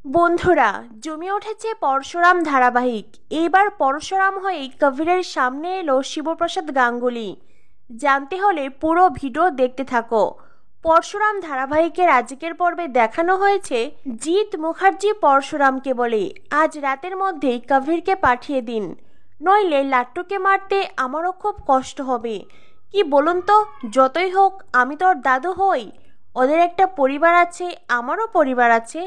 বন্ধুরা, জমে উঠেছে পরশুরাম ধারাবাহিক। এইবার পরশুরাম হয়ে কবিরের সামনে এলো শিবপ্রসাদ গাঙ্গুলি। জানতে হলে পুরো ভিডিও দেখতে থাকো। পরশুরাম ধারাবাহিকের আজকের পর্বে দেখানো হয়েছে জিৎ মুখার্জি পরশুরামকে বলে, আজ রাতের মধ্যেই কবিরকে পাঠিয়ে দিন, নইলে লাট্টুকে মারতে আমারও খুব কষ্ট হবে। কি বলুন তো, যতই হোক আমি তো ওর দাদু হই। ওদের একটা পরিবার আছে, আমারও পরিবার আছে।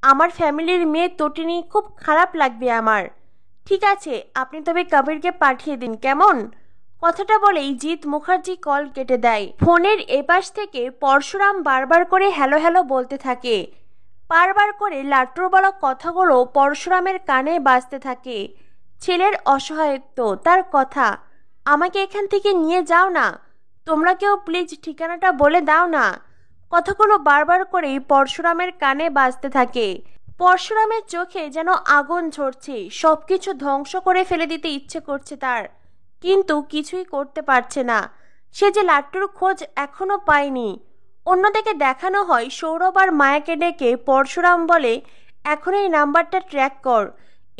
আমার ফ্যামিলির মেয়ে তটিনী, খুব খারাপ লাগবে আমার। ঠিক আছে, আপনি তবে কবিরকে পাঠিয়ে দিন, কেমন? কথাটা বলেই জিৎ মুখার্জি কল কেটে দেয়। ফোনের এপাশ থেকে পরশুরাম বারবার করে হ্যালো হ্যালো বলতে থাকে। বারবার করে লাট্টুর বলা কথাগুলো পরশুরামের কানে বাজতে থাকে। ছেলের অসহায়ত্ব, তার কথা, আমাকে এখান থেকে নিয়ে যাও না, তোমরা কেউ প্লিজ ঠিকানাটা বলে দাও না। কথাগুলো বারবার করেই পরশুরামের কানে বাজতে থাকে। পরশুরামের চোখে যেন আগুন ঝরছে, সবকিছু ধ্বংস করে ফেলে দিতে ইচ্ছে করছে তার, কিন্তু কিছুই করতে পারছে না। সে যে লাট্টুর খোঁজ এখনো পায়নি। অন্যদিকে দেখানো হয় সৌরভ আর মায়াকে ডেকে পরশুরাম বলে, এখন এই নাম্বারটা ট্র্যাক কর,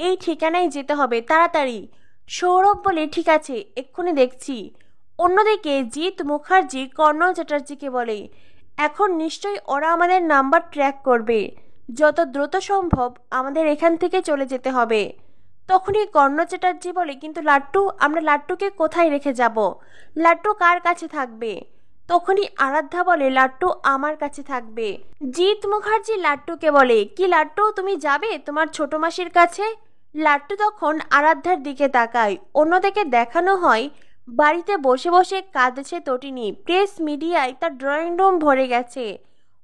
এই ঠিকানায় যেতে হবে তাড়াতাড়ি। সৌরভ বলে, ঠিক আছে, এক্ষুনি দেখছি। অন্যদিকে জিৎ মুখার্জি কর্ণল চ্যাটার্জিকে বলে, এখন নিশ্চয়ই ওরা আমাদের নাম্বার ট্র্যাক করবে, যত দ্রুত সম্ভব আমাদের এখান থেকে চলে যেতে হবে। তখনই কর্ণল চ্যাটার্জি বলে, কিন্তু লাট্টু, আমরা লাট্টুকে কোথায় রেখে যাব? লাট্টু কার কাছে থাকবে? তখনই আরাধ্যা বলে, লাট্টু আমার কাছে থাকবে। জিৎ মুখার্জি লাট্টুকে বলে, কি লাট্টু, তুমি যাবে তোমার ছোট মাসির কাছে? লাট্টু তখন আরাধ্যার দিকে তাকায়। অন্যদিকে দেখানো হয় বাড়িতে বসে বসে কাঁদছে তটিনী। প্রেস মিডিয়ায় তার ড্রয়িং রুম ভরে গেছে।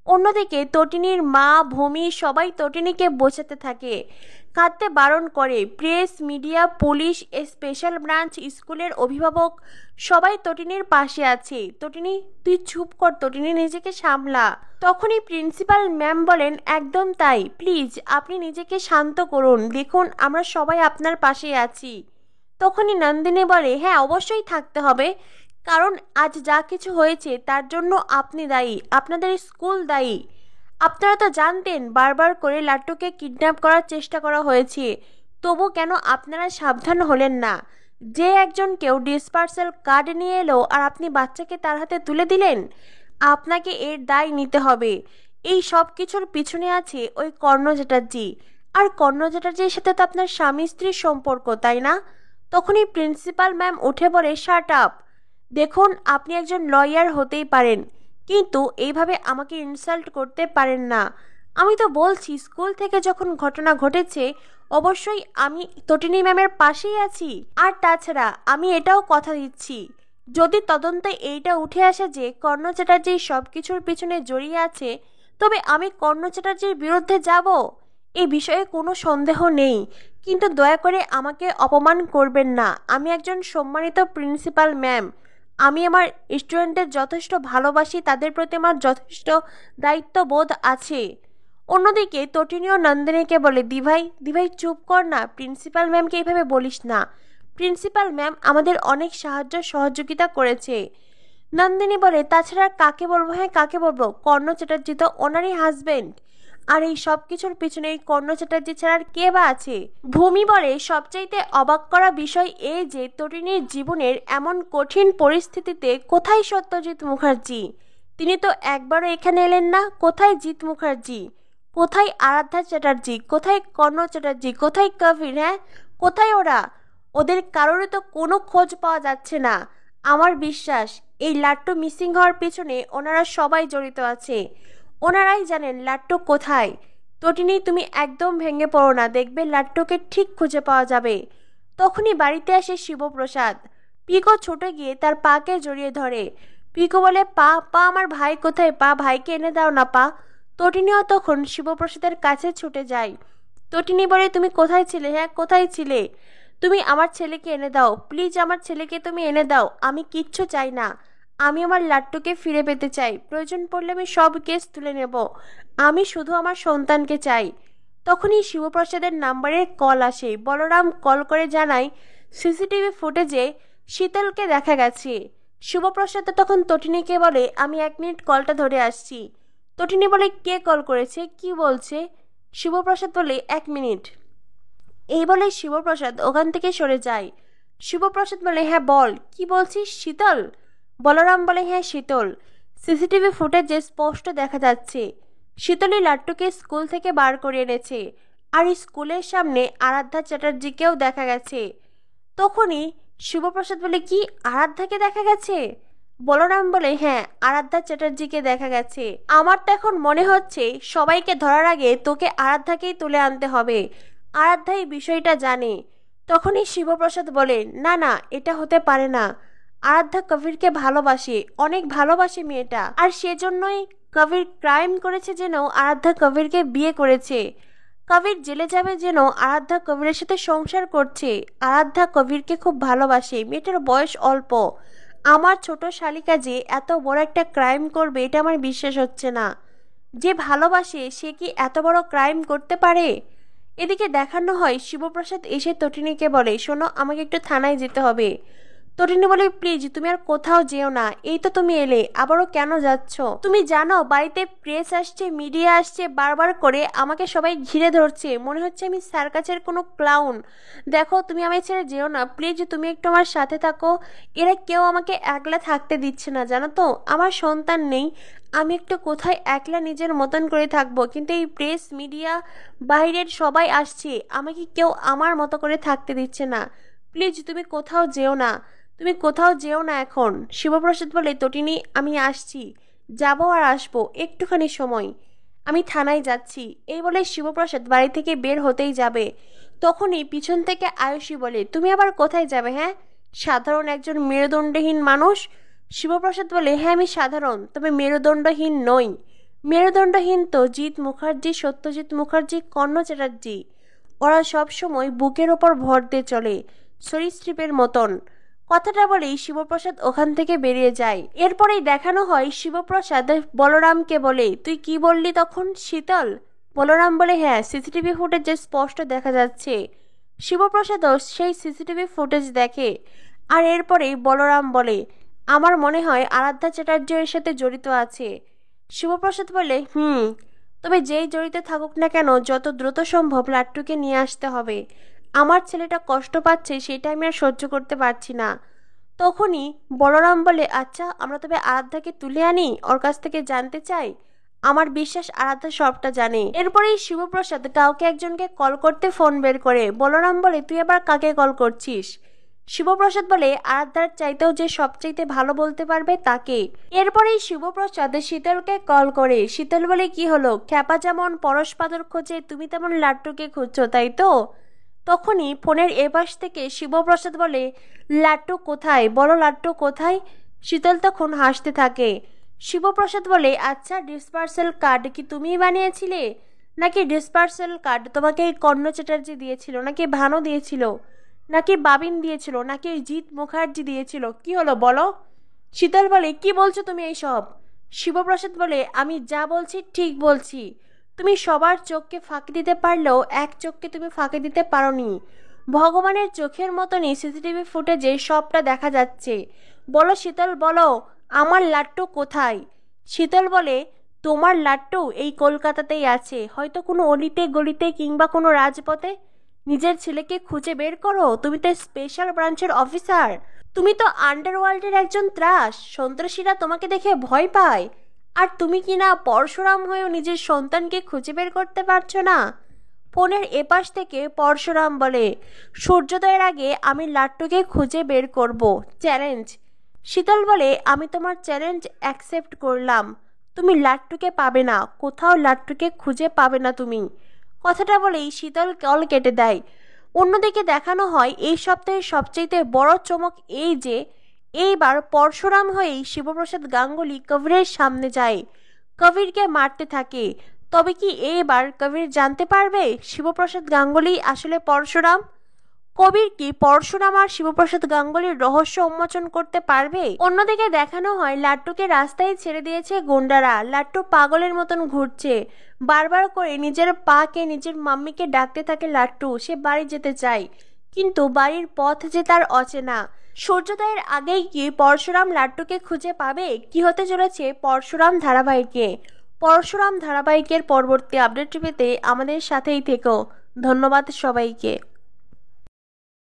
অন্যদিকে তটিনীর মা, ভূমি সবাই তটিনীকে বোঝাতে থাকে, কাঁদতে বারণ করে। Press media, police, special branch, স্কুলের অভিভাবক সবাই তটিনীর পাশে আছে। তটিনী, তুই চুপ কর, তটিনী নিজেকে সামলা। তখনই প্রিন্সিপাল ম্যাম বলেন, একদম তাই, প্লিজ আপনি নিজেকে শান্ত করুন, দেখুন আমরা সবাই আপনার পাশে আছি। তখনই নন্দিনী বলে, হ্যাঁ অবশ্যই থাকতে হবে, কারণ আজ যা কিছু হয়েছে তার জন্য আপনি দায়ী, আপনাদের স্কুল দায়ী। আপনারা তো জানতেন বারবার করে লাট্টুকে কিডন্যাপ করার চেষ্টা করা হয়েছে, তবু কেন আপনারা সাবধান হলেন না? যে একজন কেউ ডিসপার্সেল কার্ড নিয়ে এলো আর আপনি বাচ্চাকে তার হাতে তুলে দিলেন, আপনাকে এর দায় নিতে হবে। এই সব কিছুর পিছনে আছে ওই কর্ণল চ্যাটার্জি, আর কর্ণল চ্যাটার্জির সাথে তো আপনার স্বামী স্ত্রীর সম্পর্ক, তাই না? তখনই প্রিন্সিপাল ম্যাম উঠে বলে, শাট আপ। দেখুন, আপনি একজন লয়ার হতেই পারেন, কিন্তু এইভাবে আমাকে ইনসাল্ট করতে পারেন না। আমি তো বলছি, স্কুল থেকে যখন ঘটনা ঘটেছে অবশ্যই আমি তটিনী ম্যামের পাশেই আছি। আর তাছাড়া আমি এটাও কথা দিচ্ছি, যদি তদন্তে এইটা উঠে আসে যে কর্ণল চ্যাটার্জি সব কিছুর পিছনে জড়িয়ে আছে, তবে আমি কর্ণল চ্যাটার্জির বিরুদ্ধে যাব, এই বিষয়ে কোনো সন্দেহ নেই। কিন্তু দয়া করে আমাকে অপমান করবেন না, আমি একজন সম্মানিত প্রিন্সিপাল ম্যাম। আমি আমার স্টুডেন্টদের যথেষ্ট ভালোবাসি, তাদের প্রতি আমার যথেষ্ট দায়িত্ববোধ আছে। অন্যদিকে তটিনীয় নন্দিনীকে বলে, দিভাই দিভাই চুপ কর না, প্রিন্সিপাল ম্যামকে এইভাবে বলিস না। প্রিন্সিপাল ম্যাম আমাদের অনেক সাহায্য সহযোগিতা করেছে। নন্দিনী বলে, তাছাড়া কাকে বলবো? হ্যাঁ কাকে বলবো, কর্ণল চ্যাটার্জি তো ওনারই হাজবেন্ড, আর এই সব কিছুর পিছনে এই কর্ণল চ্যাটার্জি ছাড়া আর কে বা আছে? ভূমি বলে, সবচাইতে অবাক করা বিষয় এই যে তটিনীর জীবনের এমন কঠিন পরিস্থিতিতে কোথায় সত্যজিৎ মুখার্জি? তিনি তো একবারও এখানে এলেন না। কোথায় জিৎ মুখার্জি? কোথায় আরাধ্যা চ্যাটার্জি? কোথায় কর্ণল চ্যাটার্জি? কোথায় কবির? হ্যাঁ কোথায় ওরা? ওদের কারোরই তো কোনো খোঁজ পাওয়া যাচ্ছে না। আমার বিশ্বাস এই লাট্টু মিসিং হওয়ার পিছনে ওনারা সবাই জড়িত আছে। ওনারাই জানেন লাট্টু কোথায়। তটিনী, তুমি একদম ভেঙে পড়ো না, দেখবে লাট্টুকে ঠিক খুঁজে পাওয়া যাবে। তখনই বাড়িতে আসে শিবপ্রসাদ। পিকো ছুটে গিয়ে তার পাকে জড়িয়ে ধরে। পিকো বলে, পা পা আমার ভাই কোথায়? পা, ভাইকে এনে দাও না পা। তটিনীও তখন শিবপ্রসাদের কাছে ছুটে যায়। তটিনী বলে, তুমি কোথায় ছিলে? হ্যাঁ কোথায় ছিলে? তুমি আমার ছেলেকে এনে দাও, প্লিজ আমার ছেলেকে তুমি এনে দাও। আমি কিচ্ছু চাই না, আমি আমার লাট্টুকে ফিরে পেতে চাই, প্রয়োজন পড়লে আমি সব কেস তুলে নেব, আমি শুধু আমার সন্তানকে চাই। তখনই শিবপ্রসাদের নাম্বারে কল আসে। বলরাম কল করে জানায় সিসিটিভি ফুটেজে শীতলকে দেখা গেছে। শিবপ্রসাদ তখন তটিনীকে বলে, আমি 1 মিনিট কলটা ধরে আসছি। তটিনী বলে, কে কল করেছে, কি বলছে? শিবপ্রসাদ বলে 1 মিনিট। এই বলে শিবপ্রসাদ ওখান থেকে সরে যায়। শিবপ্রসাদ বলে হ্যাঁ বল, কি বলছিস? শীতল? বলরাম বলে হ্যাঁ শীতল, সিসিটিভি ফুটেজে স্পষ্ট দেখা যাচ্ছে শীতলই লাট্টুকে স্কুল থেকে বার করে এনেছে, আর স্কুলের সামনে আরাধ্যা চ্যাটার্জিকেও দেখা গেছে। তখনই শিবপ্রসাদ বলে কি আরাধ্যাকে দেখা গেছে? বলরাম বলে হ্যাঁ আরাধ্যা চ্যাটার্জিকে দেখা গেছে। আমার তো এখন মনে হচ্ছে সবাইকে ধরার আগে তোকে আরাধ্যাকেই তুলে আনতে হবে। আরাধ্যা এই বিষয়টা জানে। তখনই শিবপ্রসাদ বলে না না, এটা হতে পারে না। আরাধ্যা কবিরকে ভালোবাসে, অনেক ভালোবাসে মেয়েটা, আর সেজন্যই কবির ক্রাইম করেছে যেন আরাধ্যা কবিরকে বিয়ে করেছে। কবির জেলে যাবে যেন আরাধ্যা কবিরের সাথে সংসার করছে। আরাধ্যা কবিরকে খুব ভালোবাসে, মেয়েটার বয়স অল্প। আমার ছোট শালিকা যে এত বড় একটা ক্রাইম করবে এটা আমার বিশ্বাস হচ্ছে না। যে ভালোবাসে সে কি এত বড় ক্রাইম করতে পারে? এদিকে দেখানো হয় শিবপ্রসাদ এসে তটিনীকে বলে শোনো, আমাকে একটু থানায় যেতে হবে। তটিনী বলে প্লিজ তুমি আর কোথাও যেও না, এই তো তুমি এলে, আবারও কেন যাচ্ছ? তুমি জানো বাড়িতে প্রেস আসছে, মিডিয়া আসছে, বারবার করে আমাকে সবাই ঘিরে ধরছে, মনে হচ্ছে আমি সার্কাসের কোনো ক্লাউন। দেখো তুমি আমায় ছেড়ে যেও না প্লিজ, তুমি একটু আমার সাথে থাকো। এরা কেউ আমাকে একলা থাকতে দিচ্ছে না, জানো তো আমার সন্তান নেই, আমি একটু কোথায় একলা নিজের মতন করে থাকবো, কিন্তু এই প্রেস মিডিয়া বাইরের সবাই আসছে, আমাকে কেউ আমার মতো করে থাকতে দিচ্ছে না। প্লিজ তুমি কোথাও যেও না, তুমি কোথাও যেও না এখন। শিবপ্রসাদ বলে তটিনী আমি আসছি, যাবো আর আসবো, একটুখানি সময়, আমি থানায় যাচ্ছি। এই বলে শিবপ্রসাদ বাড়ি থেকে বের হতেই যাবে। তখনই পিছন থেকে আয়ুষী বলে তুমি আবার কোথায় যাবে? হ্যাঁ, সাধারণ একজন মেরুদণ্ডহীন মানুষ। শিবপ্রসাদ বলে হ্যাঁ আমি সাধারণ, তবে মেরুদণ্ডহীন নই। মেরুদণ্ডহীন তো জিৎ মুখার্জি, সত্যজিৎ মুখার্জি, কর্ণ চ্যাটার্জি। ওরা সব সময় বুকের ওপর ভর দিয়ে চলে, সরীসৃপের মতন। কথাটা বলেই শিবপ্রসাদ ওখান থেকে বেরিয়ে যায়। এরপরেই দেখানো হয় শিবপ্রসাদ বলরামকে বলে তুই কি বললি তখন? শীতল? বলরাম বলে হ্যাঁ, সিসিটিভি ফুটেজে স্পষ্ট দেখা যাচ্ছে। শিবপ্রসাদও সেই সিসিটিভি ফুটেজ দেখে। আর এরপরেই বলরাম বলে আমার মনে হয় আরাধ্যা চ্যাটার্জি এর সাথে জড়িত আছে। শিবপ্রসাদ বলে তবে যেই জড়িত থাকুক না কেন, যত দ্রুত সম্ভব লাট্টুকে নিয়ে আসতে হবে। আমার ছেলেটা কষ্ট পাচ্ছে, সেটা আমি আর সহ্য করতে পারছি না। তখনই বলরাম বলে আচ্ছা আমরা তবে আরাধ্যাকে তুলে আনি, ওর কাছ থেকে জানতে চাই। আমার বিশ্বাস আরাধ্যা সবটা জানে। এরপরেই শিবপ্রসাদ কাউকে একজনকে কল করতে ফোন বের করে। বলরাম বলে তুই আবার কাকে কল করছিস? শিবপ্রসাদ বলে আরাধ্যার চাইতেও যে সবচাইতে ভালো বলতে পারবে তাকে। এরপরেই শিবপ্রসাদ শীতলকে কল করে। শীতল বলে কি হলো, খ্যাপা যেমন পরশপাদর খোঁজে তুমি তেমন লাট্টুকে খুঁজছো তাই তো? তখনই ফোনের এপাশ থেকে শিবপ্রসাদ বলে লাট্টু কোথায়, বলো লাট্টু কোথায়? শীতল তখন হাসতে থাকে। শিবপ্রসাদ বলে আচ্ছা ডিসপার্সেল কার্ড কি তুমিই বানিয়েছিলে, নাকি ডিসপার্সেল কার্ড তোমাকে কর্ণ চ্যাটার্জি দিয়েছিল, নাকি ভানু দিয়েছিল, নাকি বাবিন দিয়েছিল, নাকি জিৎ মুখার্জি দিয়েছিল, কি হলো বলো? শীতল বলে কি বলছো তুমি এইসব? শিবপ্রসাদ বলে আমি যা বলছি ঠিক বলছি। তুমি সবার চোখকে ফাঁকি দিতে পারলেও এক চোখকে তুমি ফাঁকি দিতে পারোনি। ভগবানের চোখের মতনই সিসিটিভি ফুটেজে সবটা দেখা যাচ্ছে। বলো শীতল বলো, আমার লাট্টু কোথায়? শীতল বলে তোমার লাট্টু এই কলকাতাতেই আছে, হয়তো কোনো অলিতে গলিতে কিংবা কোনো রাজপথে। নিজের ছেলেকে খুঁজে বের করো, তুমি তো স্পেশাল ব্রাঞ্চের অফিসার, তুমি তো আন্ডারওয়ার্ল্ডের একজন ত্রাস, সন্ত্রাসীরা তোমাকে দেখে ভয় পায়। আর তুমি কি না পরশুরাম হয়েও নিজের সন্তানকে খুঁজে বের করতে পারছো না? ফোনের এপাশ থেকে পরশুরাম বলে সূর্যোদয়ের আগে আমি লাট্টুকে খুঁজে বের করব, চ্যালেঞ্জ। শীতল বলে আমি তোমার চ্যালেঞ্জ অ্যাকসেপ্ট করলাম, তুমি লাট্টুকে পাবে না, কোথাও লাট্টুকে খুঁজে পাবে না তুমি। কথাটা বলেই শীতল কল কেটে দেয়। অন্যদিকে দেখানো হয় এই সপ্তাহের সবচেয়ে বড় চমক এই যে এইবার পরশুরাম হয়েই শিবপ্রসাদ গাঙ্গুলি কবিরের সামনে যায়, কবিরকে মারতে থাকে। তবে কি এইবার কবির জানতে পারবে শিবপ্রসাদ গাঙ্গুলি আসলে পরশুরাম? কবির কি পরশুরাম আর শিবপ্রসাদ গাঙ্গুলির রহস্য উন্মোচন করতে পারবে? অন্যদিকে দেখানো হয় লাট্টুকে রাস্তায় ছেড়ে দিয়েছে গুন্ডারা। লাট্টু পাগলের মতন ঘুরছে, বারবার করে নিজের পাকে নিজের মাম্মিকে ডাকতে থাকে লাট্টু। সে বাড়ি যেতে চায়, কিন্তু বাড়ির পথ যে তার অচেনা। সূর্যোদয়ের আগেই কি পরশুরাম লাট্টুকে খুঁজে পাবে? কি হতে চলেছে পরশুরাম ধারাবাহিকে? পরশুরাম ধারাবাহিকের পরবর্তী আপডেট পেতে আমাদের সাথেই থেকো। ধন্যবাদ সবাইকে।